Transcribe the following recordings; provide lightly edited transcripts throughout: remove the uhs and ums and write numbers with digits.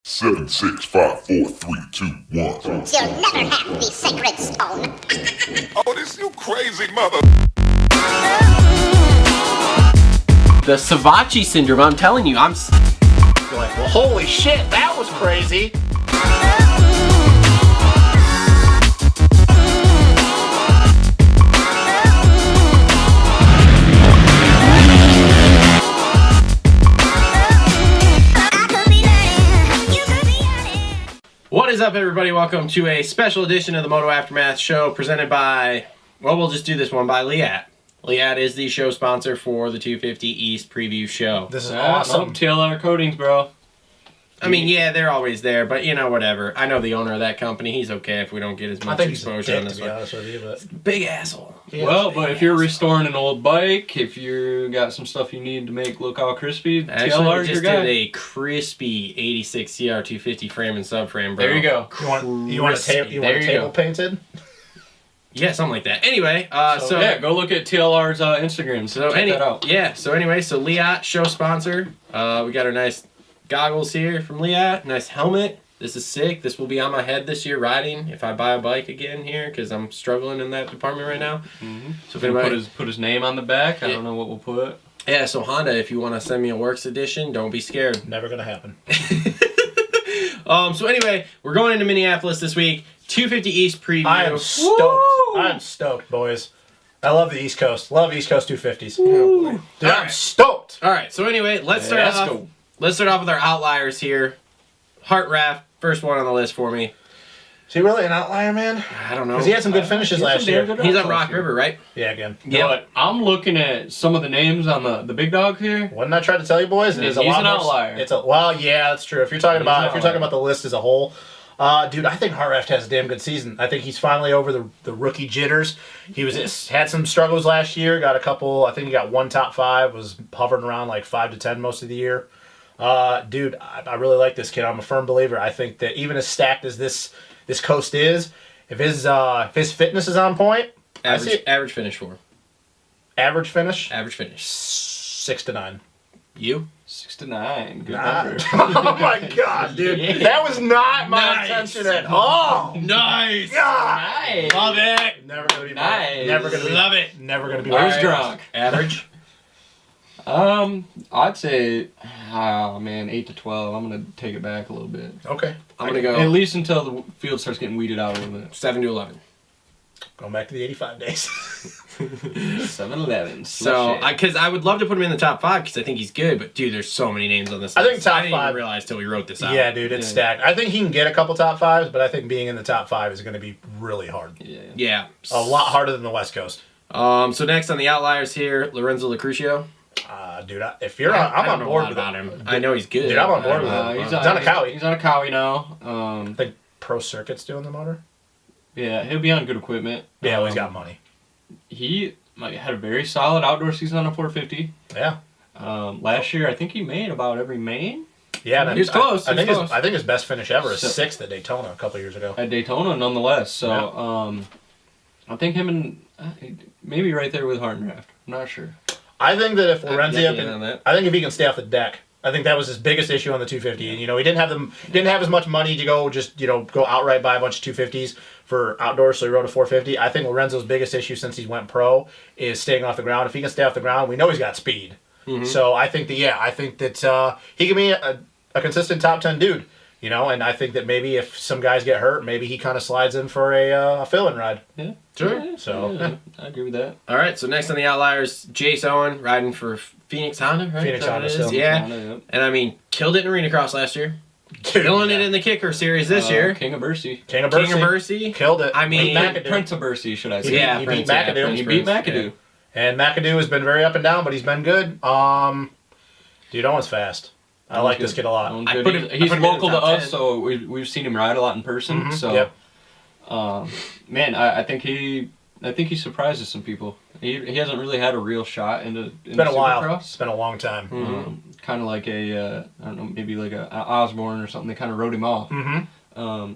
7, 6, 5, 4, 3, 2, 1. You'll never have the sacred stone. Oh, this you crazy mother. The Savachi syndrome, I'm telling you, I'm like, well, holy shit, that was crazy. What is up, everybody? Welcome to a special edition of the Moto Aftermath Show presented by, well, we'll just do this one by Leatt. Leatt is the show sponsor for the 250 East preview show. This is awesome. TLR coatings, bro. I mean, yeah, they're always there, but you know, whatever. I know the owner of that company. He's okay if we don't get as much exposure on this one. Honest with you, but Big asshole. Well, but if you're restoring an old bike, if you got some stuff you need to make look all crispy, Actually, TLR we is your just guy. did a crispy 86 CR250 frame and subframe, bro. There you go. you want a table painted? Yeah, something like that. Anyway, so yeah, go look at TLR's Instagram. So check that out. Yeah. So anyway, so Leatt show sponsor. We got our nice goggles here from Leatt. Nice helmet. This is sick. This will be on my head this year riding if I buy a bike again here because I'm struggling in that department right now. Mm-hmm. So if anybody put his name on the back. I don't know what we'll put. Yeah. So Honda, if you want to send me a works edition, don't be scared. Never gonna happen. So anyway, we're going into Minneapolis this week. 250 East preview. I am stoked. Woo! I'm stoked, boys. I love the East Coast. Love East Coast 250s. Dude, I'm stoked. All right. So anyway, let's start off. Let's start off with our outliers here. Heart Raft, first one on the list for me. Is he really an outlier, man? I don't know. Because he had some good finishes last year. He's on Rock River, right? Yeah, again. Yeah. But I'm looking at some of the names on the big dog here. What did I try to tell you, boys? He's an outlier. Well, yeah, that's true. If you're talking about the list as a whole, dude, I think Harraft has a damn good season. I think he's finally over the rookie jitters. He had some struggles last year. Got a couple. I think he got one top 5. Was hovering around like 5 to 10 most of the year. Dude, I really like this kid. I'm a firm believer. I think that even as stacked as this coast is, if his fitness is on point, Average finish for. Average finish 6 to 9. You? 6 to 9. Good number. Oh my god, dude. Yeah. That was not my intention at all. Nice. God. Nice. Love it. Never gonna be Nice. Never gonna be Love it. Never gonna be Where's drunk. drunk? Average. I'd say, 8 to 12. I'm gonna take it back a little bit. Okay. I'm gonna go At least until the field starts getting weeded out a little bit. 7 to 11. Going back to the 85 days. 7-11. So, because I would love to put him in the top 5 because I think he's good, but dude, there's so many names on this I list. think top I didn't 5 even realize till we wrote this out. Yeah, dude, it's stacked. I think he can get a couple top 5s, but I think being in the top 5 is going to be really hard. Yeah. A lot harder than the West Coast. So next on the outliers here, Lorenzo Lucrucio. Dude, I'm on board with him. I know he's good. Dude, I'm on board with him. He's on a Cowie. He's on a Cowie now. I think Pro Circuit's doing the motor. Yeah, he'll be on good equipment. Yeah, well, he's got money. He had a very solid outdoor season on a 450. Yeah. Last year, I think he made about every main. Yeah, he was close. I think his best finish ever is 6th at Daytona a couple years ago. At Daytona, nonetheless. So, I think him and maybe right there with Hartenraft. I'm not sure. I think that if Lorenzo I think if he can stay off the deck, I think that was his biggest issue on the 250. And he didn't have as much money to go go outright buy a bunch of 250s for outdoors, so he rode a 450. I think Lorenzo's biggest issue since he went pro is staying off the ground. If he can stay off the ground, we know he's got speed. Mm-hmm. So I think that he can be a consistent top 10 dude. And I think that maybe if some guys get hurt, maybe he kind of slides in for a fill-in ride. Yeah, sure. Yeah, so I agree with that. All right, so next on the outliers, Jace Owen riding for Phoenix Honda, right? Phoenix Honda still. Yeah. Honda, yep. And I mean, killed it in Arena Cross last year. Dude, Killing it in the Kicker Series this year. King of Bursey. King of Bursey. Killed it. I mean, Prince of Bursey, should I say. Yeah, he Prince, beat McAdoo. He beat McAdoo. Yeah. And McAdoo has been very up and down, but he's been good. Dude, Owen's fast. I like this kid a lot. He's local to us, so we've seen him ride a lot in person. Mm-hmm. So, yep. Man, I think he surprises some people. He hasn't really had a real shot into It's been a while. Supercross. It's been a long time. Mm-hmm. Kind of like I don't know, maybe like a Osborne or something. They kind of wrote him off. Mm-hmm.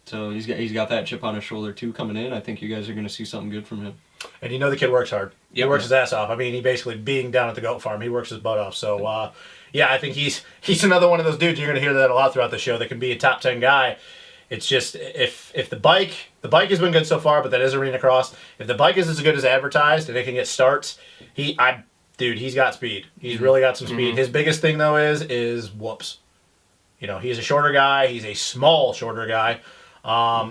So he's got that chip on his shoulder too coming in. I think you guys are going to see something good from him. And you know the kid works hard. He Yep. works his ass off. I mean, he basically being down at the goat farm, he works his butt off. So, yeah, I think he's another one of those dudes. You're going to hear that a lot throughout the show. That can be a top 10 guy. It's just if the bike has been good so far, but that is arena cross. If the bike is as good as advertised and it can get starts, he's got speed. He's really got some speed. His biggest thing though is whoops. You know, he's a shorter guy. He's a small shorter guy.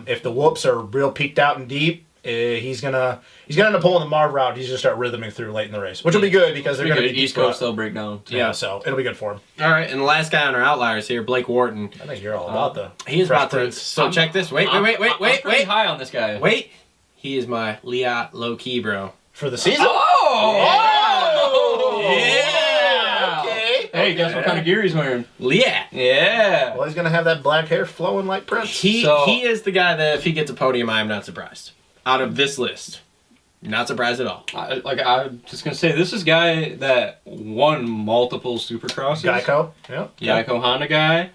If the whoops are real peaked out and deep, he's gonna end up pulling the Marv route. He's gonna start rhythming through late in the race, which will be good because they're gonna be East Coast. They'll break down. Yeah, so it'll be good for him. All right, and the last guy on our outliers here, Blake Wharton. I think you're all about the. He is Fresh about to. Prince. So check this. Wait. I'm pretty high on this guy. Wait. He is my Leatt low key, bro. For the season. Oh! Yeah. Okay. Hey, guess what kind of gear he's wearing? Leatt. Yeah. Well, he's gonna have that black hair flowing like Prince. He is the guy that if he gets a podium, I am not surprised. Out of this list, not surprised at all. I'm just gonna say this is a guy that won multiple Supercrosses. Geico. Yeah. Geico Honda guy.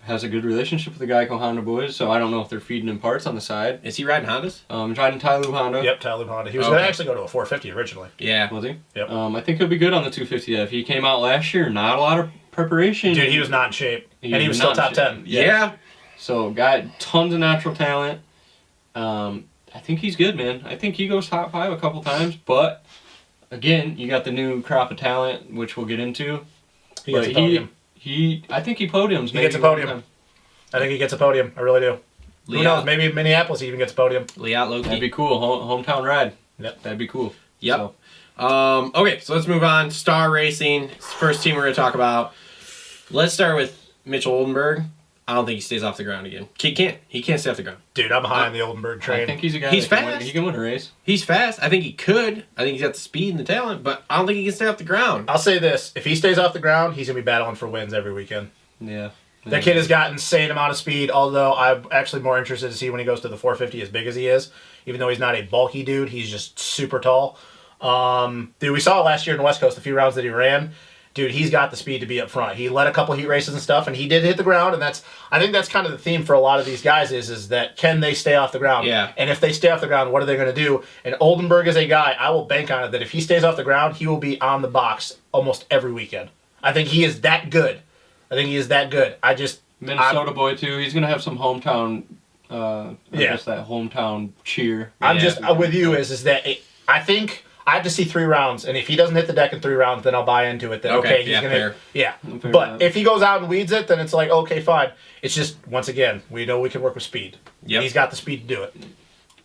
Has a good relationship with the Geico Honda boys, so I don't know if they're feeding him parts on the side. Is he riding Hondas? Driving Tyloo Honda. Yep, Tyler Honda. He was Okay. gonna actually go to a 450 originally. Yeah. Was he? Yep. I think he'll be good on the 250F. He came out last year, not a lot of preparation. Dude, he was not in shape, and he was still not top in 10. shape. Yeah. So, guy, tons of natural talent. I think he's good, man. I think he goes top 5 a couple times, but again, you got the new crop of talent, which we'll get into. He gets But a podium. I think he podiums. He gets a podium. I think he gets a podium. I really do. Who knows? Maybe in Minneapolis he even gets a podium. Leatt low That'd key. be cool. hometown ride. Yep. That'd be cool. Yep. So, Okay, so let's move on. Star Racing, first team we're going to talk about. Let's start with Mitchell Oldenburg. I don't think he stays off the ground again. He can't stay off the ground. Dude, I'm high on the Oldenburg train. I think he's a guy He's that can fast. he can win a race. He's fast. I think he could. I think he's got the speed and the talent, but I don't think he can stay off the ground. I'll say this. If he stays off the ground, he's going to be battling for wins every weekend. Yeah. That kid has got insane amount of speed, although I'm actually more interested to see when he goes to the 450 as big as he is. Even though he's not a bulky dude, he's just super tall. Dude, we saw it last year in the West Coast, the few rounds that he ran. Dude, he's got the speed to be up front. He led a couple heat races and stuff, and he did hit the ground, and I think that's kind of the theme for a lot of these guys is that can they stay off the ground? Yeah. And if they stay off the ground, what are they going to do? And Oldenburg is a guy, I will bank on it, that if he stays off the ground, he will be on the box almost every weekend. I think he is that good. Minnesota boy too. He's gonna have some hometown. I guess that hometown cheer. I'm just with you is that I think I have to see 3 rounds, and if he doesn't hit the deck in 3 rounds, then I'll buy into it. Then okay, he's gonna fair. Fair But enough. if he goes out and weeds it, then it's like okay, fine. It's just once again we know we can work with speed. Yep. He's got the speed to do it.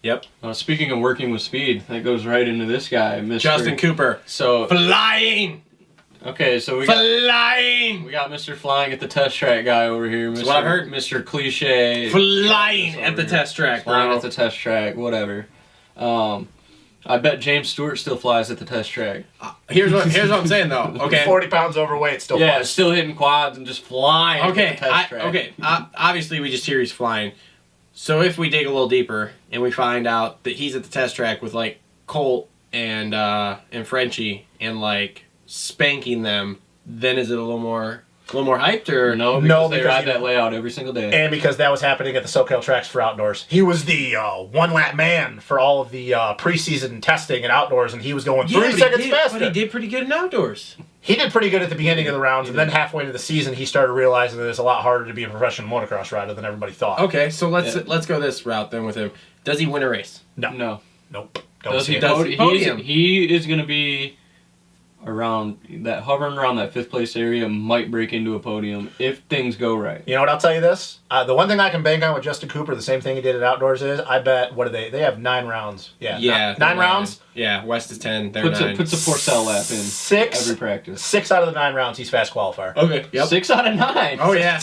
Yep. Speaking of working with speed, that goes right into this guy, Mr. Justin Cooper. So Flying! okay, so we got Flying! Mr. Flying at the test track guy over here. Mr. That's what I've heard. Mr. Cliche. Flying over at the here. test track, Flying bro. at the test track, whatever. I bet James Stewart still flies at the test track. Here's what I'm saying though. Okay. 40 pounds overweight still. Yeah, flies. still hitting quads and just flying Okay. at the test track. Obviously, we just hear he's flying. So if we dig a little deeper and we find out that he's at the test track with like Colt and Frenchie and like spanking them, then is it a little more hyped or No, No, because they because ride he- that layout every single day. And because that was happening at the SoCal tracks for outdoors. He was the one-lap man for all of the preseason testing and outdoors, and he was going 3 seconds faster. But he did pretty good in outdoors. He did pretty good at the beginning of the rounds, and then halfway into the season, he started realizing that it's a lot harder to be a professional motocross rider than everybody thought. Okay, so let's go this route then with him. Does he win a race? No. Nope. Don't Does see he it. Podium. He is going to be around that, hovering around that 5th place area, might break into a podium if things go right. You know what? I'll tell you this. The one thing I can bank on with Justin Cooper, the same thing he did at outdoors is, I bet, what do they have 9 rounds. Yeah. 9 rounds. Yeah, West is 10, they're Puts 9. a Porcel lap in 6 every practice. 6 out of the 9 rounds, he's fast qualifier. Okay, yep. 6 out of 9. Oh, yeah.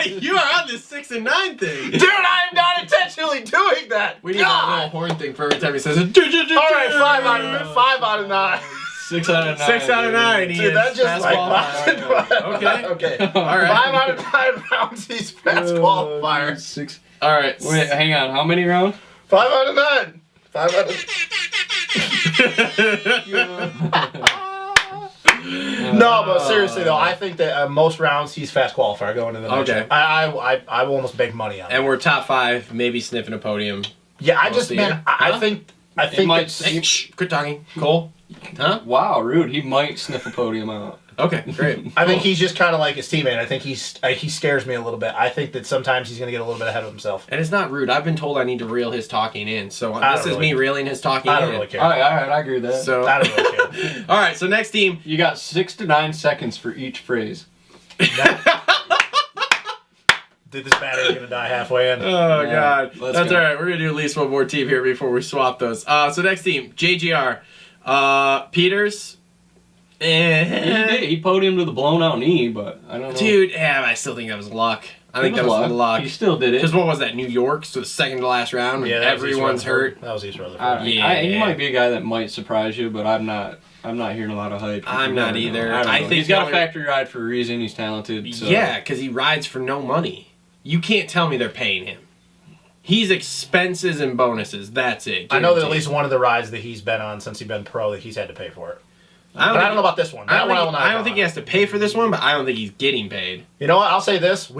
You are on this 6 and 9 thing. Dude, I am not intentionally doing that. We need that little horn thing for every time he says it. All right, 5 out of 9. 6 out of 9. 6 out of 9. He Dude, is that just fast like qualifier. Okay. okay. All right. 5 out of 9 rounds, he's fast qualifier. 6. All right. Wait, hang on. How many rounds? 5 out of 9. 5 out of. No, but seriously though, I think that most rounds he's fast qualifier going into the next Okay. round. I will almost bank money on it. And we're top 5, maybe sniffing a podium. Yeah, I We'll just see man, it. I Huh? think I think might- it's, Hey, shh, quit talking. Cole? Huh? Wow, rude. He might sniff a podium out. Okay, great. I think he's just kind of like his teammate. I think he scares me a little bit. I think that sometimes he's going to get a little bit ahead of himself. And it's not rude. I've been told I need to reel his talking in. So I this don't is really- me reeling his talking I in. don't really care. All right, I agree with that. So, I don't really care. all right, so next team. You got 6 to 9 seconds for each phrase. Did this battery going to die halfway in? Oh, Yeah, God. let's That's go. all right. We're going to do at least one more team here before we swap those. So next team, JGR. Peters. He did. He podiumed with a blown out knee, but I don't know. Dude, yeah, I still think that was luck. I think that was luck. He still did it. Because what was that, New York? So the second to last round when Yeah, that was East everyone's Rutherford. hurt. That was East Rutherford. He Yeah. might be a guy that might surprise you, but I'm not hearing a lot of hype. I'm not either. I don't I know. think he's got the a factory ride for a reason. He's talented. So. Yeah, because he rides for no money. You can't tell me they're paying him. He's expenses and bonuses. That's it. I know that at Guaranteed. least one of the rides that he's been on since he's been pro that he's had to pay for it. I But I don't know about this one. That one I don't think he has to pay for this one, but I don't think he's getting paid. You know what? I'll say this.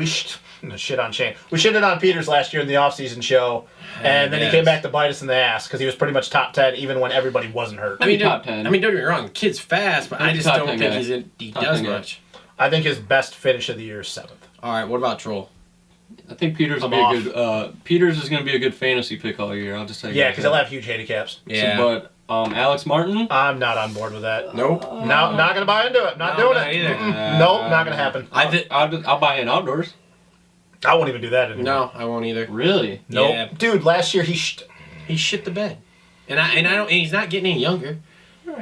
Shit on Shane. We shitted on Peters last year in the off-season show, and then he Yes. came back to bite us in the ass because he was pretty much top 10 even when everybody wasn't hurt. I mean, top 10. don't get me wrong. The kid's fast, but I just top don't 10 think guy. he Top does 10 guy. much. I think his best finish of the year is 7th. All right, what about Troll? I think Peters will I'm be a good. Peters is going to be a good fantasy pick all year. I'll just say. Yeah, because he'll have huge handicaps. Yeah. But Alex Martin. I'm not on board with that. Nope. No, not going to buy into it. Not No, doing not it. either. Nope, not going to happen. I'll buy in outdoors. I won't even do that anymore. No, I won't either. Really? Nope. Yeah. Dude, last year he... He shit the bed, and I don't. And he's not getting any younger.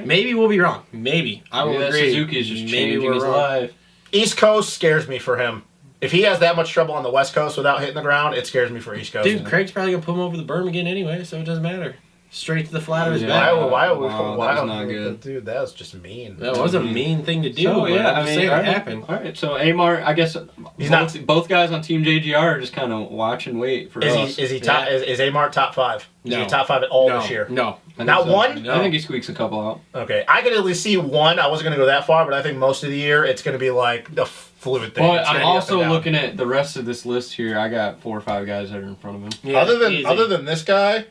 Maybe we'll be wrong. Maybe I will Maybe that agree. Suzuki's just Maybe changing we're his wrong. life. East Coast scares me for him. If he has that much trouble on the West Coast without hitting the ground, it scares me for East Coast. Dude, Craig's probably gonna put him over the berm again anyway, so it doesn't matter. Straight to the flat of his Yeah. back. Why Wow, that was not good. Dude, that was just mean. That was a mean thing to do. So but yeah, I'm I just mean, saying all it right, happened. all right. So Amar, I guess He's both guys on Team JGR are just kind of watch and wait for us. Is he top? Yeah. Is Amart top 5? Is No. he top 5 at all No, this year? no. I think Not so. one? No. I think he squeaks a couple out. Okay, I could at least see one. I wasn't going to go that far, but I think most of the year it's going to be like a fluid thing. But It's I'm gonna be up also and down. looking at the rest of this list here. I got 4 or 5 guys that are in front of him. Yeah, easy. other than this guy,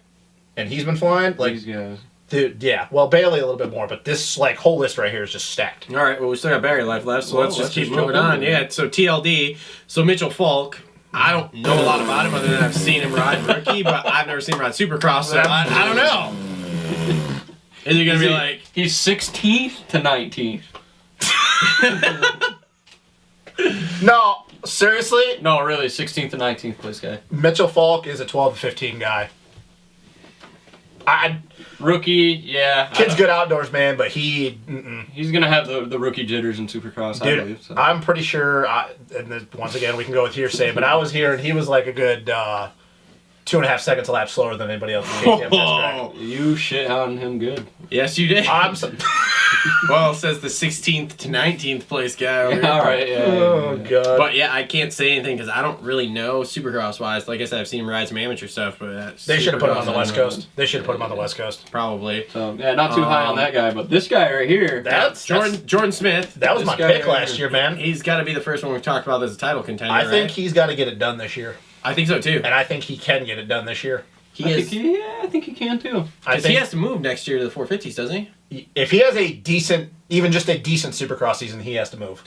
and he's been flying. Like, These guys. dude, yeah. Well, Bailey a little bit more, but this like whole list right here is just stacked. All right, well, we still got Barry life left, so Well, let's just let's keep just moving jump on. in. Yeah, so TLD. So Mitchell Falk, I don't know a lot about him other than I've seen him ride rookie, but I've never seen him ride Supercross, so I don't know. Is he going to be like... He's 16th to 19th. No, seriously, No, really, 16th to 19th place guy. Mitchell Falk is a 12 to 15 guy. Rookie, yeah. Kid's good outdoors, man, but he. He's gonna have the rookie jitters in Supercross, I Dude, believe. So. I'm pretty sure. Once again, we can go with hearsay, but I was here and he was like a good 2.5 seconds a lap slower than anybody else. In the KTM test track. You shit on him good. Yes, you did. I'm so, Well, it says the 16th to 19th place guy over here. All right, yeah. oh god. But yeah, I can't say anything because I don't really know Supercross wise. Like I said, I've seen him ride some amateur stuff, but They should have put him on the Supercross, West I don't know. Coast. They should have put him on the West Coast. Probably. So yeah, not too high on that guy, but this guy right here. That's Jordan Smith. That was this my guy pick right last here. year, man. He's got to be the first one we've talked about as a title contender. I think right? he's got to get it done this year, I think so too. and I think he can get it done this year. I think he can too. I Because he think has to move next year to the 450s, doesn't he? if he has a decent, even just a decent Supercross season, he has to move.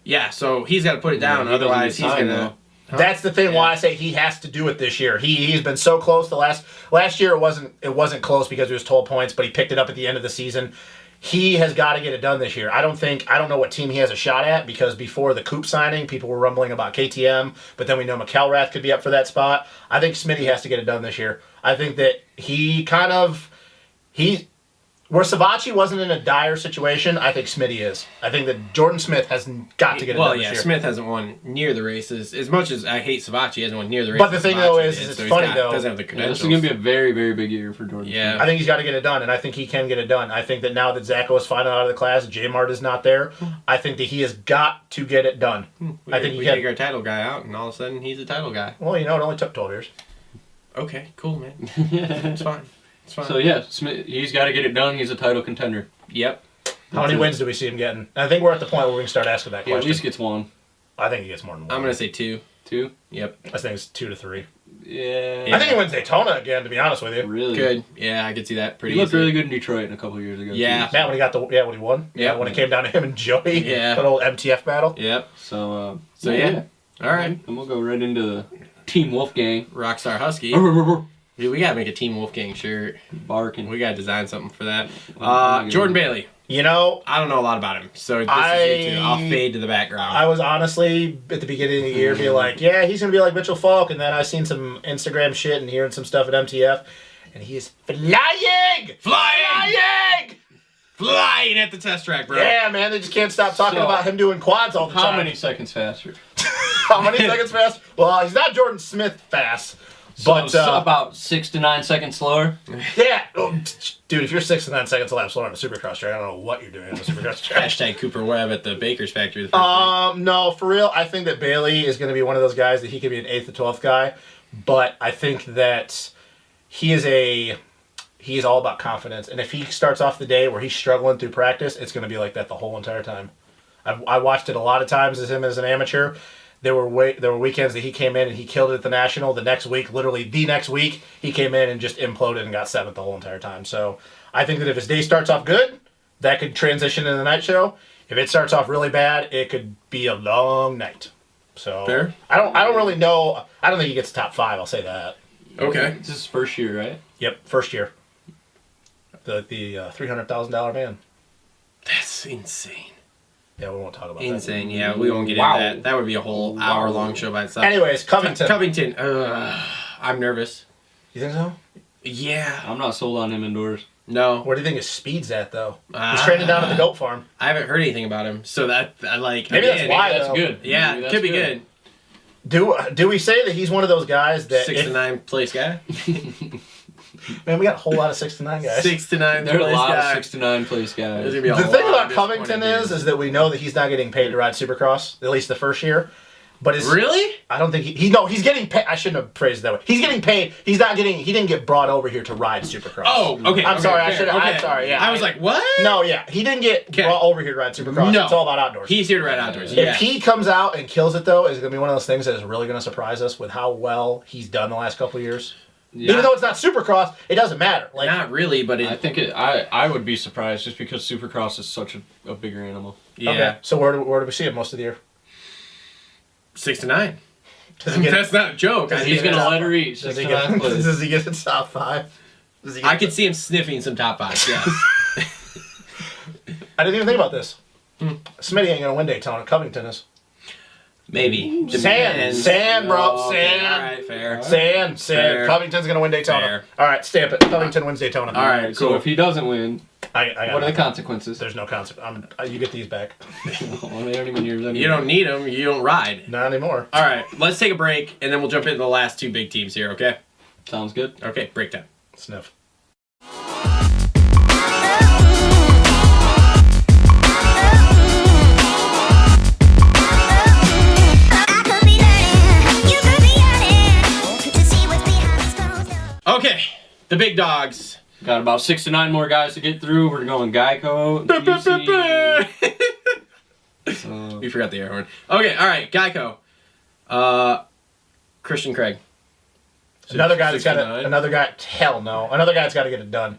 Yeah, so he's got to put it down. Yeah, he doesn't Otherwise, get he's signed, gonna. though. That's the thing. Yeah. Why I say he has to do it this year. He's been so close. The last year it wasn't close because he was 12 points, but he picked it up at the end of the season. He has got to get it done this year. I don't know what team he has a shot at because before the Coop signing, people were rumbling about KTM, but then we know McElrath could be up for that spot. I think Smitty has to get it done this year. I think that where Savachi wasn't in a dire situation, I think Smitty is. I think that Jordan Smith has got to get it Well, done yeah, this year. Smith hasn't won near the races. As much as I hate Savachi, he hasn't won near the races. But the thing, though, Savachi is did, it's so he's funny, though. Doesn't have the Yeah, credentials. this is gonna be a very, very big year for Jordan. Yeah. I think he's got to get it done, and I think he can get it done. I think that now that Zacho is finally out of the class, J-Mart is not there, I think that he has got to get it done. I think he we can. take our title guy out, and all of a sudden he's a title guy. Well, it only took 12 years. Okay, cool, man. It's fine. It's fine. So yeah, Smith, he's got to get it done. He's a title contender. Yep. How many wins do we see him getting? I think we're at the point where we can start asking that He at question. least gets one, I think he gets more than one. I'm gonna say 2. 2. Yep. I think it's 2 to 3. Yeah. I think he wins Daytona again, to be honest with you. Really Good. Yeah, I could see that pretty He looked easily. really good in Detroit a couple years ago. Yeah. too. Matt, when he got when he won. Yeah. When it came down to him and Joey. Yeah. That old MTF battle. Yep. So yeah. All right. And we'll go right into the Team Wolfgang. Rockstar Husky. Barking. Dude, we gotta make a Team Wolfgang shirt. We gotta design something for that. Jordan Bailey. You know, I don't know a lot about him, so this is you two. I'll fade to the background. I was honestly at the beginning of the year being like, yeah, he's gonna be like Mitchell Falk, and then I seen some Instagram shit and hearing some stuff at MTF, and he is flying at the test track, bro. Yeah, man, they just can't stop talking So, about him doing quads all the How time. many seconds faster? How many seconds fast? Well, he's not Jordan Smith fast, but So about 6 to 9 seconds slower. yeah, oh, dude, if you're 6 to 9 seconds a lap slower on a Supercross track, I don't know what you're doing on a Supercross track. Hashtag Cooper Webb at the Baker's factory. The first week. No, for real, I think that Bailey is going to be one of those guys that he could be an 8th to 12th guy, but I think that he is all about confidence, and if he starts off the day where he's struggling through practice, it's going to be like that the whole entire time. I watched it a lot of times as him as an amateur. There were weekends that he came in and he killed it at the National. The next week, literally the next week, he came in and just imploded and got 7th the whole entire time. So I think that if his day starts off good, that could transition into the night show. If it starts off really bad, it could be a long night. So Fair. I don't really know. I don't think he gets top 5. I'll say that. Okay. This is his first year, right? Yep, first year. The $300,000 man. That's insane. Yeah, we won't talk about Insane. Yeah, we won't get Wow. into that. That would be a whole hour-long show by that. itself. Anyways, Covington. Covington. I'm nervous. You think so? Yeah. I'm not sold on him indoors. No. Where do you think his speed's at, though? He's training down at the goat farm. I haven't heard anything about him, so that I like. Maybe that's why, That's though. good. Yeah, Maybe it that's could be good. Do we say that he's one of those guys that 6 to 9 place guy. Man, we got a whole lot of 6 to 9 guys. 6 to 9 There are a place lot guy. of 6 to 9 place There's guys. gonna be a The lot thing of about Covington disappointed is dudes. that we know that he's not getting paid to ride Supercross, at least the first year. But it's Really? I don't think he's getting paid. I shouldn't have phrased it that way. He's getting paid. He didn't get brought over here to ride Supercross. Oh, okay. I'm okay, sorry, I fair, should've- I'm okay. sorry, yeah. I was like, what? No, yeah. He didn't get Okay. brought over here to ride Supercross. No. It's all about outdoors. He's here to ride outdoors. If Yeah. he comes out and kills it, though, it's going to be one of those things that is really going to surprise us with how well he's done the last couple of years. Yeah. Even though it's not Supercross, it doesn't matter. Like, Not really, but I it. think I would be surprised just because Supercross is such a bigger animal. Yeah. okay. So where do we see him most of the year? 6 to 9. Does he get, That's not a joke. Does I he He's think gonna that's- let her eat. does 6 he to get, 9 plays. does he get to top 5? Does he get I could see him sniffing some top 5. Yes. I didn't even think about this. Smitty ain't going to win Daytona. Covington is. Maybe. Sand, bro. Oh, okay, Sand. All right, fair. Sand. Fair. Covington's going to win Daytona. Fair. All right, stamp it. Covington wins Daytona. All right, So cool. if he doesn't win, I got what are the it. consequences? There's no concept. You get these back. Well, they aren't even yours anymore. You don't need them. You don't ride. Not anymore. All right, let's take a break, and then we'll jump into the last 2 big teams here, okay? Sounds good. Okay, break time. Sniff. Okay, the big dogs. Got about 6 to 9 more guys to get through. We're going Geico. So, We forgot the air horn. Okay, all right, Geico. Christian Craig. Another guy that's got 69. another guy. Hell no. Another guy that's got to get it done.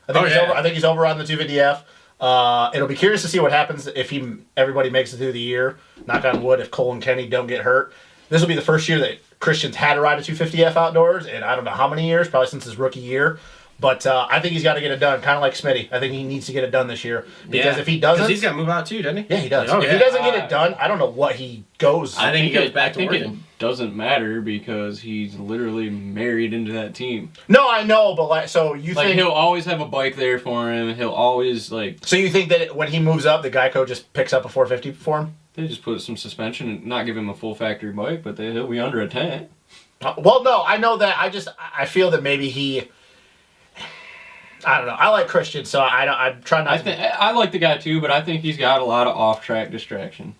I think Oh, he's yeah. over. I think he's over on the 250F. It'll be curious to see what happens if everybody makes it through the year. Knock on wood. If Cole and Kenny don't get hurt, this will be the first year that Christian's had to ride a 250F outdoors, and I don't know how many years. Probably since his rookie year. But I think he's got to get it done, kind of like Smitty. I think he needs to get it done this year because if he doesn't, he's got to move out too, doesn't he? yeah, he does. Oh, if yeah. he doesn't get it done, I don't know what he goes. I think he goes back to I think working. it doesn't matter because he's literally married into that team. No, I know, but so you Like think he'll always have a bike there for him. He'll always so you think that when he moves up, the Geico just picks up a 450 for him? they just put some suspension and not give him a full factory bike, but he'll be under a tent. Well, no, I know that. I feel that maybe he. I don't know. I like Christian, so I'm trying not to. I like the guy too, but I think he's got a lot of off track distraction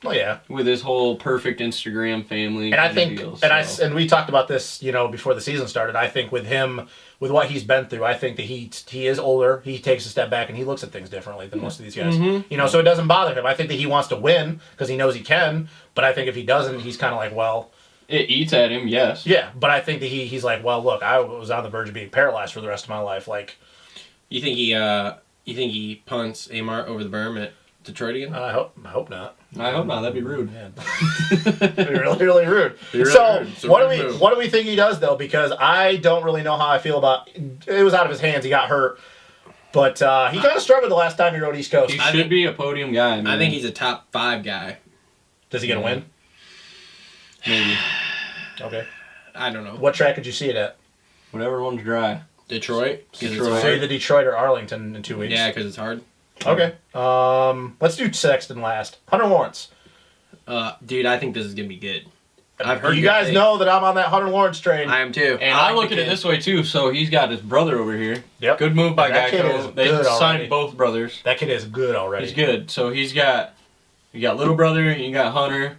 Well, yeah. with his whole perfect Instagram family. And I kind of think, deal, and so. and we talked about this, before the season started. I think with him, with what he's been through, I think that he is older. He takes a step back and he looks at things differently than most of these guys. So it doesn't bother him. I think that he wants to win because he knows he can. But I think if he doesn't, he's kind of like, well, It eats at him, yes. Yeah, but I think that he's like, well, look, I was on the verge of being paralyzed for the rest of my life. Like, You think he punts Amart over the berm at Detroit again? I hope not. I hope not. That'd be rude. Man. It'd be really, really rude. Really So, rude. It's a what rude do move. we think he does though? Because I don't really know how I feel about. It was out of his hands. He got hurt, but he kind of struggled the last time he rode East Coast. He should be a podium guy, man. I think he's a top 5 guy. Does he get a win? Maybe. Okay. I don't know. What track could you see it at? Whatever one's dry. Detroit? 'Cause it's Detroit. So hard. either Detroit or Arlington in 2 weeks. Yeah, because it's hard. Okay. Let's do Sexton last. Hunter Lawrence. Dude, I think this is going to be good. I've heard You good guys things. know that I'm on that Hunter Lawrence train. I am too. And I like look the at it kid. this way too. So he's got his brother over here. Yep. Good move by And that kid is Geico. They good signed already. both brothers. That kid is good already. He's good. So you got little brother, you got Hunter,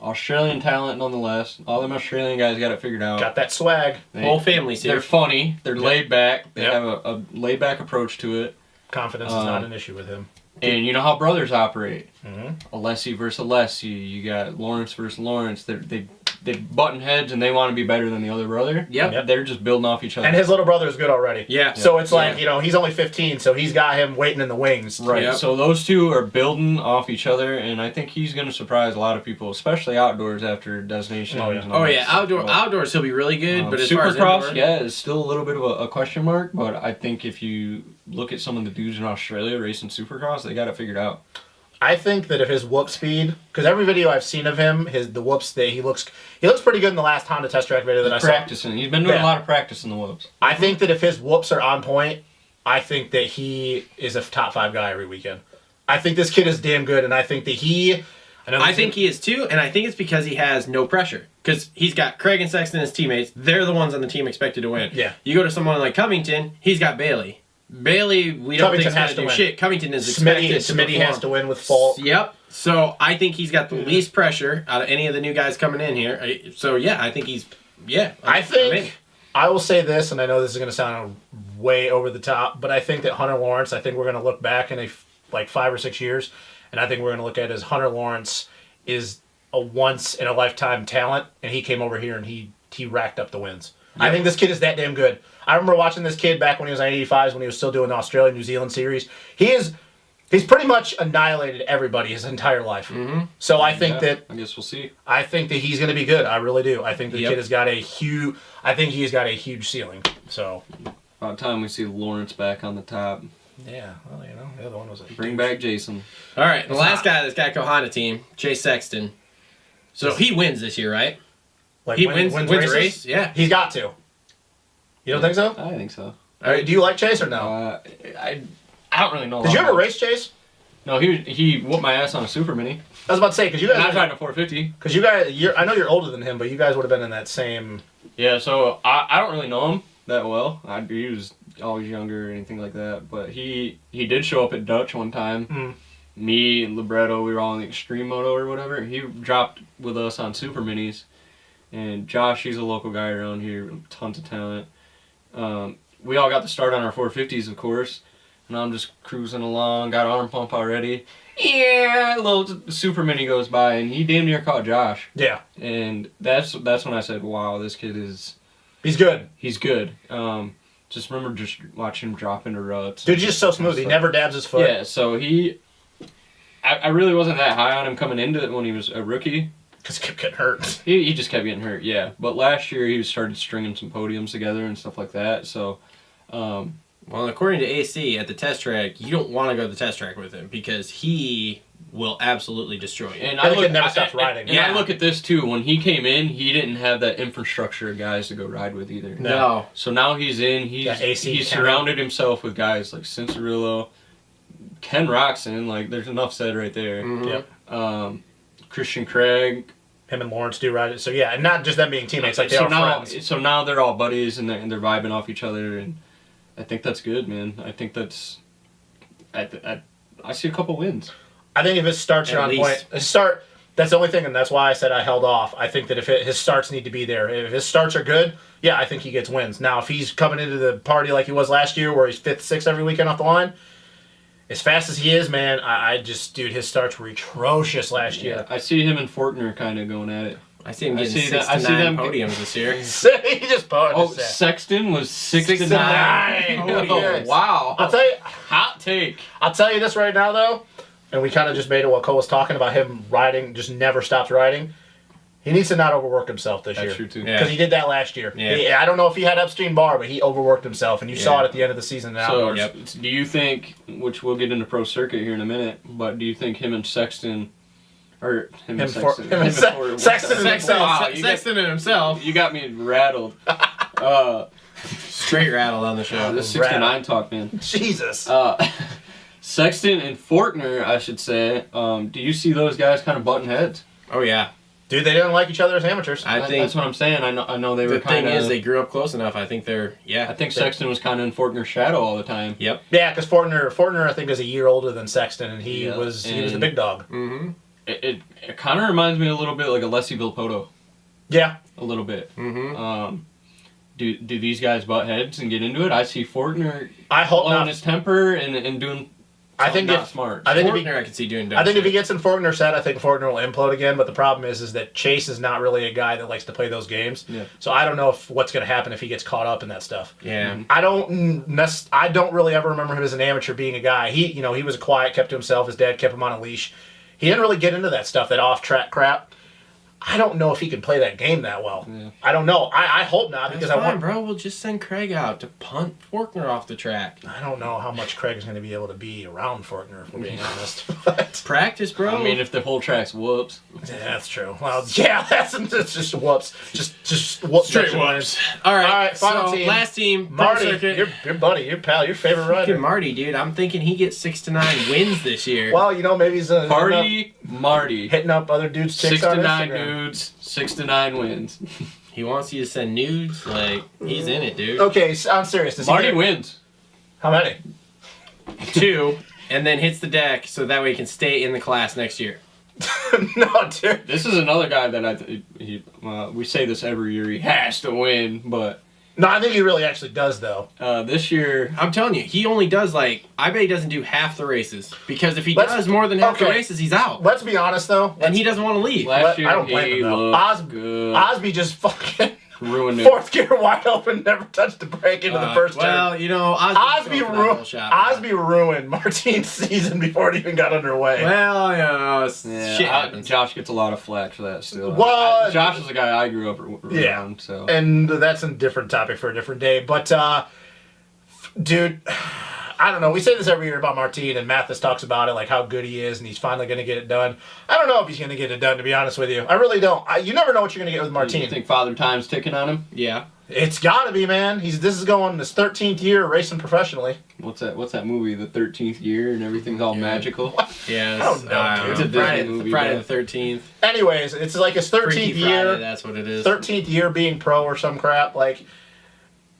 Australian talent nonetheless. All them Australian guys got it figured out. Got that swag. Whole family's here. They're funny. They're Yep. laid back. They Yep. have a laid back approach to it. Confidence is not an issue with him. And you know how brothers operate. Mm-hmm. Alessi versus Alessi. You got Lawrence versus Lawrence. They button heads and they want to be better than the other brother. Yep. They're just building off each other. And his little brother is good already. Yeah. So it's like, Yeah. he's only 15, so he's got him waiting in the wings. Right. Yep. So those two are building off each other, and I think he's going to surprise a lot of people, especially outdoors after Destination. Oh, yeah. and all Oh, that yeah. stuff. But, Outdoors, he'll be really good. But as far as Supercross, indoor, yeah, is still a little bit of a question mark. But I think if you look at some of the dudes in Australia racing Supercross, they got it figured out. I think that if his whoop speed, because every video I've seen of him, the whoops, he looks pretty good in the last Honda test track video that I He's saw. practicing. He's been doing Yeah. a lot of practice in the whoops. I think that if his whoops are on point, I think that he is a top 5 guy every weekend. I think this kid is damn good, and I think that I think he is too, and I think it's because he has no pressure. Because he's got Craig and Sexton as teammates. They're the ones on the team expected to win. Yeah. You go to someone like Covington, he's got Bailey. Bailey, we don't think Covington is going has to to do win. shit. Covington is expected to Smitty perform. has to win with fault. Yep. So I think he's got the least pressure out of any of the new guys coming in here. So yeah, I think he's I think I will say this, and I know this is going to sound way over the top, but I think that Hunter Lawrence, I think we're going to look back in like 5 or 6 years, and I think we're going to look at it as Hunter Lawrence is a once in a lifetime talent, and he came over here and he racked up the wins. I think this kid is that damn good. I remember watching this kid back when he was on 85s, when he was still doing the Australia New Zealand series. He's pretty much annihilated everybody his entire life. Mm-hmm. So I think I guess we'll see. I think that he's going to be good. I really do. I think the Yep. kid has got a huge. I think he's got a huge ceiling. So About time we see Lawrence back on the top. yeah, well, the other one was a Bring back Jason. All right, the last guy of this Geico Honda team, Chase Sexton. So he wins this year, right? like He wins a races? race? Yeah. He's got to. You don't think so? I think so. Do you like Chase or no? I don't really know. a Did lot you ever about- race Chase? No, he whooped my ass on a Super Mini. I was about to say because you And I guys, tried a 450. because I know you're older than him, but you guys would have been in that same. Yeah, so I don't really know him that well. He was always younger or anything like that. But he did show up at Dutch one time. Mm. Me and Libretto, we were all in the Extreme Moto or whatever. He dropped with us on Super Minis. And Josh, he's a local guy around here, tons of talent. We all got to start on our 450s, of course. And I'm just cruising along, got arm pump already. Yeah, a little Super Mini goes by, and he damn near caught Josh. Yeah, And that's when I said, wow, this kid he's good. he's good. Just remember just watching him drop into ruts. Dude's just so smooth. He never dabs his foot. Yeah, so I really wasn't that high on him coming into it when he was a rookie. Because he kept getting hurt. He just kept getting hurt, yeah. But last year he started stringing some podiums together and stuff like that. So, Well, according to AC at the test track, you don't want to go to the test track with him because he will absolutely destroy you. and The kid never stops riding. And I look at this too. When he came in, he didn't have that infrastructure of guys to go ride with either. No. So now he's in. He's AC he's Ken. surrounded himself with guys like Cincerillo, Ken Roxon. Like there's enough said right there. Yep. Christian Craig. Him and Lawrence do ride it. So yeah, and not just them being teammates, like they so are now, friends. so now they're all buddies and they're vibing off each other, and I think that's good, man. I think that's. I see a couple wins. I think if his starts are At on least. point, his start. That's the only thing, and that's why I said I held off. I think that if his starts need to be there, if his starts are good, yeah, I think he gets wins. Now, if he's coming into the party like he was last year, where he's 5th, 6th every weekend off the line, as fast as he is, man, dude, his starts were atrocious last year. I see him and Fortner kind of going at it. I see him getting see 6 that- I to see 9 them- podiums this year. He just posted. Oh, Sexton was 6 to 9. podiums. Oh, wow. I'll tell you. Hot take. I'll tell you this right now, though, and we kind of just made it while Cole was talking about him riding, just never stops riding. He needs to not overwork himself this year. That's true, too. Yeah. Because he did that last year. Yeah. I don't know if he had upstream bar, but he overworked himself, and you saw Yeah. it at the end of the season in So, outdoors. do you think, which we'll get into pro circuit here in a minute, but do you think him and Sexton, or him and Sexton, him and Sexton and Sexton, himself. Wow, you Sexton and himself. You got me rattled. Straight rattled on the show. This 69 talk, man. Jesus. Sexton and Fortner, I should say. Do you see those guys kind of butting heads? Oh, yeah. Dude, they didn't like each other as amateurs. I think That's what I'm saying. I know they were the thing kind of. is they grew up close enough. I think they're, I think Sexton was kind of in Fortner's shadow all the time. Yep. Yeah, because Fortner, I think, is a year older than Sexton, and he was the and- big dog. Mm-hmm. It kind of reminds me a little bit like a Leslie Vilpoto. Yeah. A little bit. Mm-hmm. Do these guys butt heads and get into it? I see Fortner I hope blowing not. his temper and doing. I think not if smart. I think if he, Fortner, I can see doing dumb I think if he shit. gets in Fortner's set, I think Fortner will implode again. But the problem is that Chase is not really a guy that likes to play those games. Yeah. So I don't know what's going to happen if he gets caught up in that stuff. Yeah. I don't really ever remember him as an amateur being a guy. He was quiet, kept to himself. His dad kept him on a leash. He didn't really get into that stuff, that off-track crap. I don't know if he can play that game that well. Yeah. I don't know. I hope not, because That's I fine, want. bro. We'll just send Craig out to punt Fortner off the track. I don't know how much Craig is going to be able to be around Fortner, if we're being honest. But Practice, bro. I mean, if the whole track's whoops. yeah, that's true. Well, yeah, that's just whoops. Just whoops. straight whoops. All right, final so team. last team, pro Marty, circuit. your buddy, your pal, your favorite Fucking rider. Marty, dude. I'm thinking he gets 6 to 9 wins this year. Well, maybe he's Party Marty. hitting up other dudes' chicks 6 on to 9 Instagram. dudes, 6 to 9 wins. He wants you to send nudes. Like, he's in it, dude. Okay, so I'm serious. Does he Marty get- wins. How many? 2, and then hits the deck so that way he can stay in the class next year. No, dude. This is another guy that we say this every year. He has to win, but No, I think he really actually does, though. this year, I'm telling you, he only does I bet he doesn't do half the races. Because if he Let's- does more than half the okay. races, he's out. Let's be honest, though. And he doesn't want to leave. last year I don't blame he him, though. looked good. Osby just fucking Ruined it. fourth gear wide open, never touched the brake into the first turn. well, Osby ruined Martine's season before it even got underway. Well, Yeah, shit happens. Josh gets a lot of flack for that still. Well, Josh is a guy I grew up around, Yeah. so. And that's a different topic for a different day. But, dude, I don't know. We say this every year about Martine, and Mathis talks about it, like how good he is, and he's finally going to get it done. I don't know if he's going to get it done, to be honest with you. I really don't. You never know what you're going to get with You Martine. think Father Time's ticking on him? Yeah. It's got to be, man. This is going his 13th year racing professionally. What's that movie, The 13th Year, and everything's all magical? Yeah. I don't know, dude. It's It's a Disney Friday, movie, Friday but- the 13th. Anyways, it's like his 13th Freaky year. Friday, that's what it is. 13th year being pro or some crap. Like,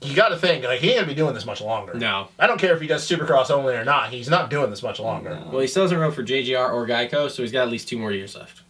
you got to think, like, he ain't going to be doing this much longer. No. I don't care if he does Supercross only or not. He's not doing this much longer. Well, he still hasn't rode for JGR or Geico, so he's got at least 2 more years left.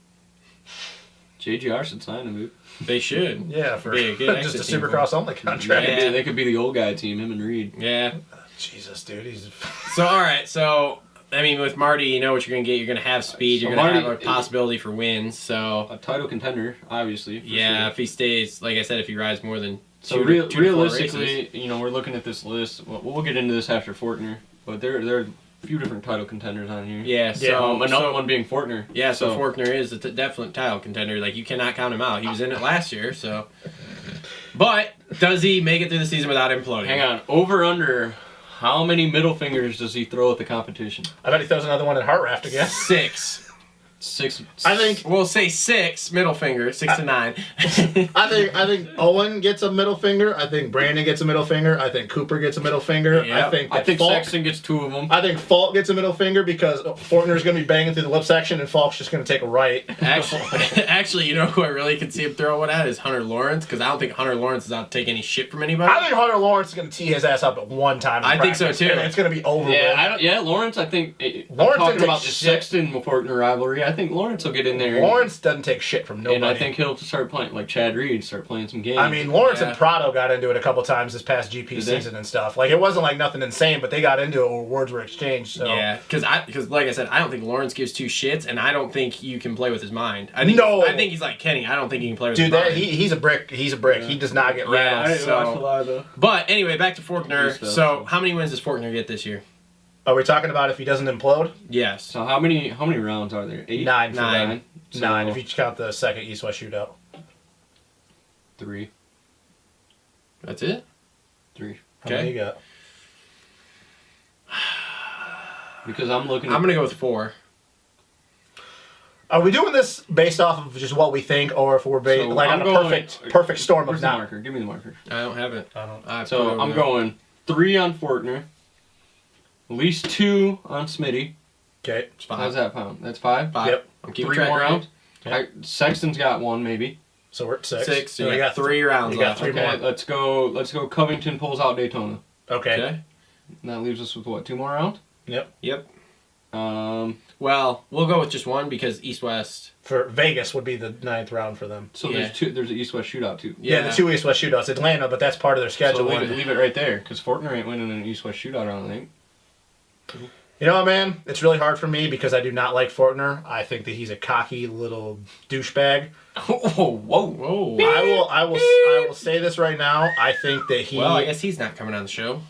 JGR should sign him, dude. They should. Yeah, for Be a good just a exit team for him. Supercross only contract. Yeah. They could be the old guy team, him and Reed. Yeah. Jesus, dude, he's So, all right. So, I mean, with Marty, you know what you're going to get. You're going to have speed. So You're going to have Marty- a possibility for wins. So, A title contender, obviously. for yeah, sure. if he stays, like I said, if he rides more than So two to 4 realistically, races. we're looking at this list. We'll get into this after Fortner, but there are a few different title contenders on here. Yeah, so Another so- one being Fortner. Yeah, so Fortner is a definite title contender. Like, you cannot count him out. He was in it last year, so. But does he make it through the season without imploding? Hang on, over under. How many middle fingers does he throw at the competition? I bet he throws another one in Heart Raft again. 6. 6. I think We'll say 6 middle finger, 6 to 9. I think Owen gets a middle finger. I think Brandon gets a middle finger. I think Cooper gets a middle finger. Yep. I think Falk, Sexton gets 2 of them. I think Falk gets a middle finger because Fortner's going to be banging through the lip section and Falk's just going to take a right. Actually, you know who I really could see him throw one at is Hunter Lawrence, because I don't think Hunter Lawrence is out to take any shit from anybody. I think Hunter Lawrence is going to tee his ass up at one time. in I think so, practice, too. and it's going to be over. Yeah, with. Lawrence. I think Lawrence I'm talking didn't about take the shit. Sexton Fortner rivalry. I I think Lawrence will get in there. Lawrence doesn't take shit from nobody. And I think he'll start playing, like Chad Reed, start playing some games. I mean, Lawrence Yeah. and Prado got into it a couple times this past GP Did they? season and stuff. Like, it wasn't like nothing insane, but they got into it where words were exchanged. So. Yeah, because like I said, I don't think Lawrence gives two shits, and I don't think you can play with his mind. I think he's like Kenny. I don't think he can play with his mind. He's a brick. He's a brick. Yeah. He does not get Yeah, rattled. I didn't so- watch a lot, though. But anyway, back to Fortner. Good stuff. So, how many wins does Fortner get this year? Are we talking about if he doesn't implode? Yes. So how many rounds are there? 8? 9 for Nine. them. So- 9 if you count the second East-West shootout. 3. That's it? 3. How many Okay. you got? Because I'm looking at... I'm gonna go with 4. Are we doing this based off of just what we think, or if we're So like I'm on a going- perfect storm Where's of the now? marker? Give me the marker. I don't have it. I don't. I So I'm going 3 on Fortner. At least 2 on Smitty. Okay. It's 5. How's that pound? That's 5? 5. Yep. I'm keeping 3 track more right. rounds? Yep. Sexton's got 1, maybe. So we're at 6. 6. So we you got 3 rounds You got left. 3 Okay, more. let's go Covington pulls out Daytona. Okay. Okay. And that leaves us with what, 2 more rounds? Yep. Um, Well, we'll go with just 1 because East-West. For Vegas would be the 9th round for them. so Yeah. there's an East-West shootout too. Yeah, the 2 East-West shootouts. Atlanta, but that's part of their So schedule. leave it right there, because Fortner ain't winning an East-West shootout, I don't think. You know what, man? It's really hard for me because I do not like Fortner. I think that he's a cocky little douchebag. Oh, whoa. Whoa. I will say this right now. I think that he. Well, I guess he's not coming on the show.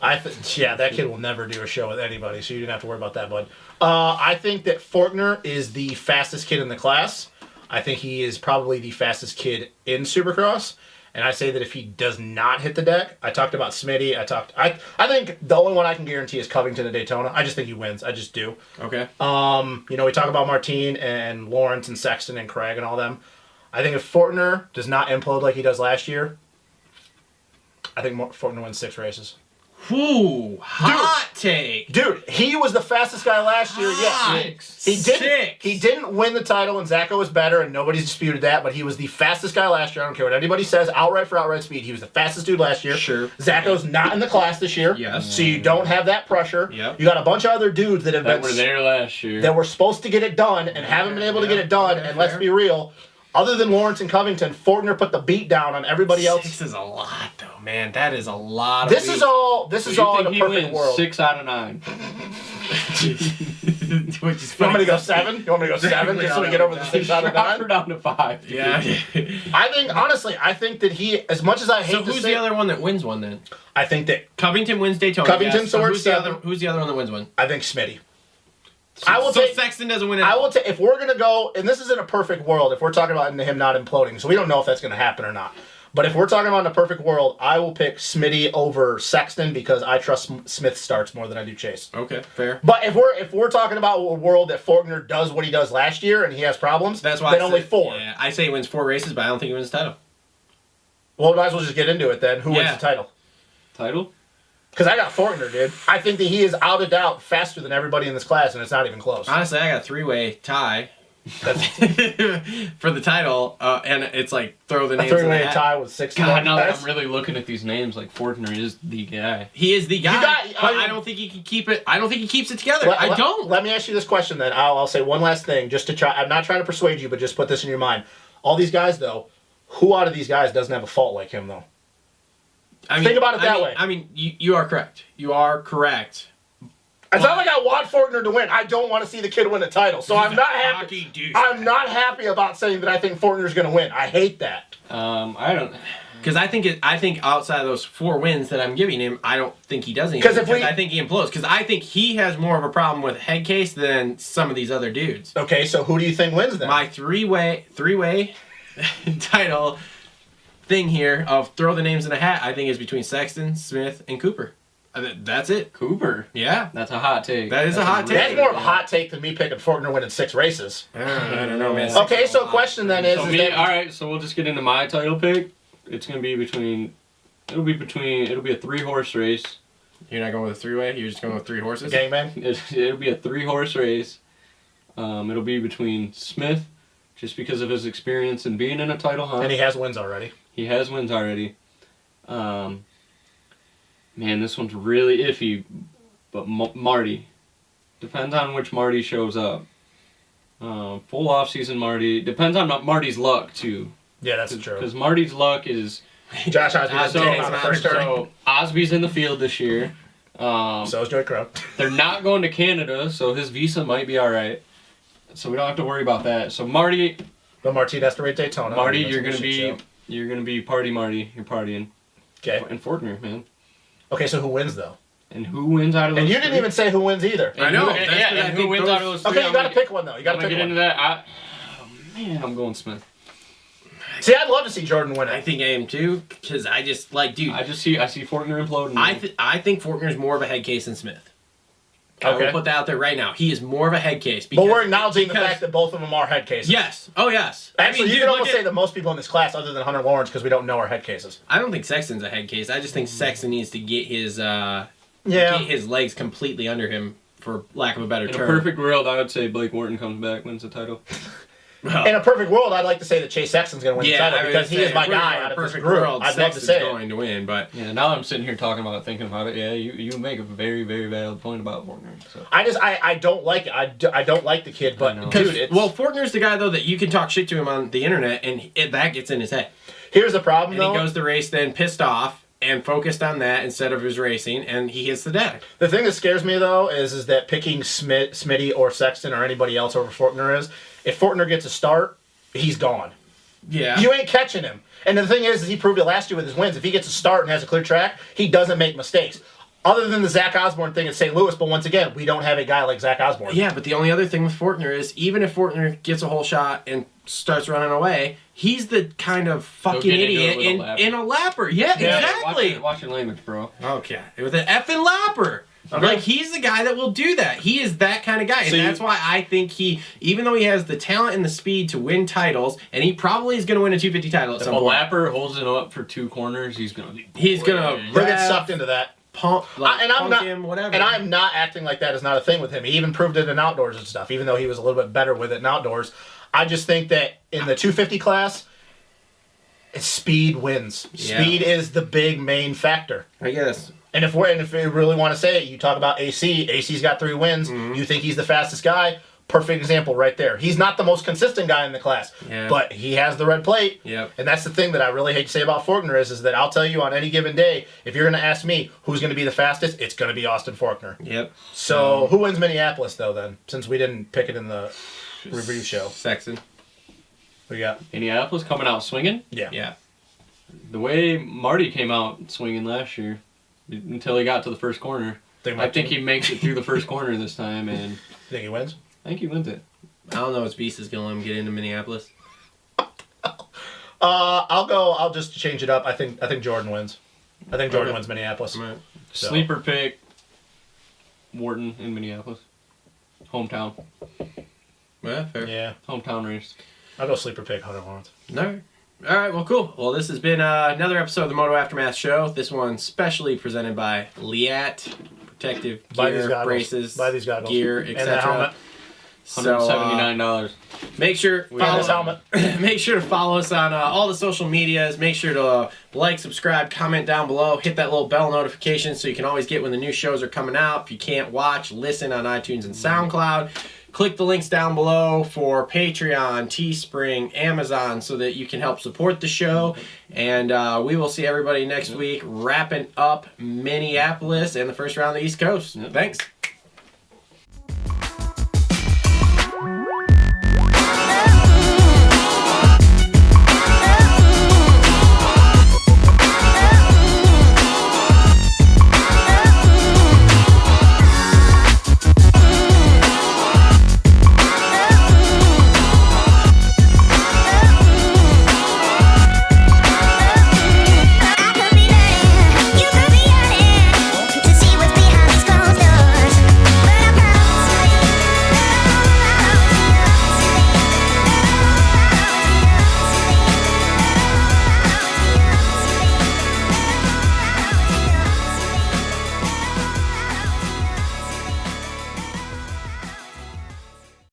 Yeah, that kid will never do a show with anybody, so you didn't have to worry about that, bud. I think that Fortner is the fastest kid in the class. I think he is probably the fastest kid in Supercross. And I say that if he does not hit the deck, I talked about Smitty. I think the only one I can guarantee is Covington at Daytona. I just think he wins. I just do. Okay. We talk about Martine and Lawrence and Sexton and Craig and all them. I think if Fortner does not implode like he does last year, I think Fortner wins 6 races. Whoo! Hot take. Dude, he was the fastest guy last year. Yes, he didn't. 6. He didn't win the title, and Zacho was better, and nobody's disputed that. But he was the fastest guy last year. I don't care what anybody says. Outright for outright speed, he was the fastest dude last year. Sure. Zacho's not in the class this year. Yes. So you don't have that pressure. Yep. You got a bunch of other dudes that have That been were there last year. that were supposed to get it done and haven't been able to get it done. Yeah, And let's fair. be real, other than Lawrence and Covington, Fortner put the beat down on everybody else. 6 is a lot, though, man. That is a lot. This is all. This So is you all in think a he perfect wins world. 6 out of 9. Which is You want me to go funny. 7? You want me to go 7 just so we get over the 6 out of Drop 9? her down to 5. Yeah. I think, honestly, I think that he, as much as I hate So to who's say, the other one that wins one then? I think that Covington wins Daytona. Covington, yes. so we're who's the 7. other? Who's the other one that wins one? I think Smitty. So Sexton doesn't win it. I will take if we're gonna go, and this is in a perfect world. If we're talking about him not imploding, so we don't know if that's gonna happen or not. But if we're talking about in a perfect world, I will pick Smitty over Sexton because I trust Smith starts more than I do Chase. Okay, fair. But if we're talking about a world that Fortner does what he does last year and he has problems, That's why then I only said- 4. Yeah, I say he wins 4 races, but I don't think he wins the title. Well, might as well just get into it then. Who wins Yeah. the title? Title? Because I got Fortner, dude. I think that he is out of doubt faster than everybody in this class, and it's not even close. Honestly, I got a 3-way tie That's for the title, and it's like throw the a names in the 3-way hat. tie with 6 God, now that guys. I'm really looking at these names, like Fortner is the guy. He is the guy, You got- but I don't think he can keep it. I don't think he keeps it together. I don't. Let me ask you this question then. I'll say one last thing just to try. I'm not trying to persuade you, but just put this in your mind. All these guys, though, who out of these guys doesn't have a fault like him, though? Think about it that way. I mean, you are correct. You are correct. It's not like I want Fortner to win. I don't want to see the kid win a title. So I'm not happy. Hockey douche. I'm not happy about saying that I think Fortner's going to win. I hate that. I don't. Because I think outside of those 4 wins that I'm giving him, I don't think he does anything. 'Cause if we- I think he implodes. Because I think he has more of a problem with head case than some of these other dudes. Okay, so who do you think wins then? My three-way title thing here of throw the names in a hat, I think is between Sexton, Smith, and Cooper. That's it. Cooper. Yeah. That's a hot take. That is a hot take. That's more of a hot take than me picking Fortner winning 6 races. I don't know, man. Okay, so question then is, So is me, that... all right. So we'll just get into my title pick. It's gonna be between. It'll be a 3-horse race. You're not going with a 3-way? You're just going with 3 horses? Gangbang? It'll be a 3-horse race. It'll be between Smith, just because of his experience in being in a title hunt. And he has wins already. He has wins already. Man, this one's really iffy. But Marty. Depends on which Marty shows up. Full off season Marty. Depends on Marty's luck too. Yeah, that's true. Because Marty's luck is Josh Osby doesn't take him on the first turn. so Osby's in the field this year. So is Joey Crow. They're not going to Canada, so his visa might be all right. So we don't have to worry about that. So Marty, But Martin has to rate Daytona. Marty, That's you're a gonna shit be show. party Marty. You're partying. Okay. And Fortner, man. Okay, so who wins though? And who wins out of those? And you didn't three? even say who wins either. I know. Who, That's yeah, what I and think who wins those- out of those three? Okay, you got to pick one though. You got I'm to gonna pick get one. into that. Man, I'm going Smith. See, I'd love to see Jordan win I it. think I am too, because I just like, dude. I see Fortner imploding. I think Fortner's more of a head case than Smith. I Okay. will put that out there right now. He is more of a head case. But we're acknowledging the because- fact that both of them are head cases. Yes. Oh, yes. Actually, you dude, can look almost at- say that most people in this class, other than Hunter Lawrence, because we don't know, are head cases. I don't think Sexton's a head case. I just think Sexton needs to get his Yeah. get his legs completely under him, for lack of a better In a term. perfect world, I would say Blake Wharton comes back, wins the title. Well, In a perfect world, I'd like to say that Chase Sexton's going to win the I title was because he gonna is say, my if we're guy in a out of this perfect group. world, I'd love to Sexton's say it. going to win, but Yeah, now I'm sitting here talking about it, thinking about it. Yeah, you make a very, very valid point about Fortner. So. I don't like it. I don't like the kid, I but know. dude, it's, well, Fortner's the guy though that you can talk shit to him on the internet, and that gets in his head, here's the problem and though. he goes to race then pissed off and focused on that instead of his racing, and he hits the deck. The thing that scares me though is that picking Smitty or Sexton or anybody else over Fortner is, if Fortner gets a start, he's gone. Yeah. You ain't catching him. And the thing is he proved it last year with his wins. If he gets a start and has a clear track, he doesn't make mistakes. Other than the Zach Osborne thing at St. Louis, but once again, we don't have a guy like Zach Osborne. Yeah, but the only other thing with Fortner is even if Fortner gets a whole shot and starts running away, he's the kind of fucking get into idiot it with a lapper. in a lapper. Yeah, Yeah, exactly. Watch your language, bro. Okay, with an effing lapper. Okay. Like, he's the guy that will do that. He is that kind of guy. And So that's why I think even though he has the talent and the speed to win titles, and he probably is going to win a 250 title at If some a point. lapper holds it up for two corners, he's gonna be. He's going to He'll get sucked into that. pump, like, and I'm punk not, him, whatever. and I'm not acting like that is not a thing with him. He even proved it in outdoors and stuff, even though he was a little bit better with it in outdoors. I just think that in the 250 class, speed wins. Yeah. Speed is the big main factor. I guess. And if we really want to say it, you talk about AC. AC's got 3 wins. Mm-hmm. You think he's the fastest guy? Perfect example right there. He's not the most consistent guy in the class, Yeah. but he has the red plate. Yep. And that's the thing that I really hate to say about Fortner is that I'll tell you on any given day, if you're going to ask me who's going to be the fastest, it's going to be Austin Fortner. Yep. So who wins Minneapolis though then? Since we didn't pick it in the review show, Sexton. we got Indianapolis coming out swinging. Yeah. The way Marty came out swinging last year, until he got to the first corner. I think he makes it through the first corner this time, and think he wins. I think he wins it. I don't know if Beast is going to let him get into Minneapolis. I'll just change it up. I think Jordan wins. I think Jordan wins Minneapolis. Right. So. Sleeper pick. Wharton in Minneapolis. Hometown. Yeah, fair. Yeah, Hometown race. I'll go sleeper pick Hunter Lawrence. All right, well, cool. Well, this has been another episode of the Moto Aftermath Show. This one specially presented by Leatt. Protective Buy these gear, goggles. braces, Buy these goggles. gear, And the etc. helmet. So, $179. make sure And this follow, helmet. make sure to follow us on all the social medias. Make sure to like, subscribe, comment down below. Hit that little bell notification so you can always get when the new shows are coming out. If you can't watch, listen on iTunes and SoundCloud. Click the links down below for Patreon, Teespring, Amazon so that you can help support the show. And we will see everybody next week wrapping up Minneapolis and the first round of the East Coast. Thanks.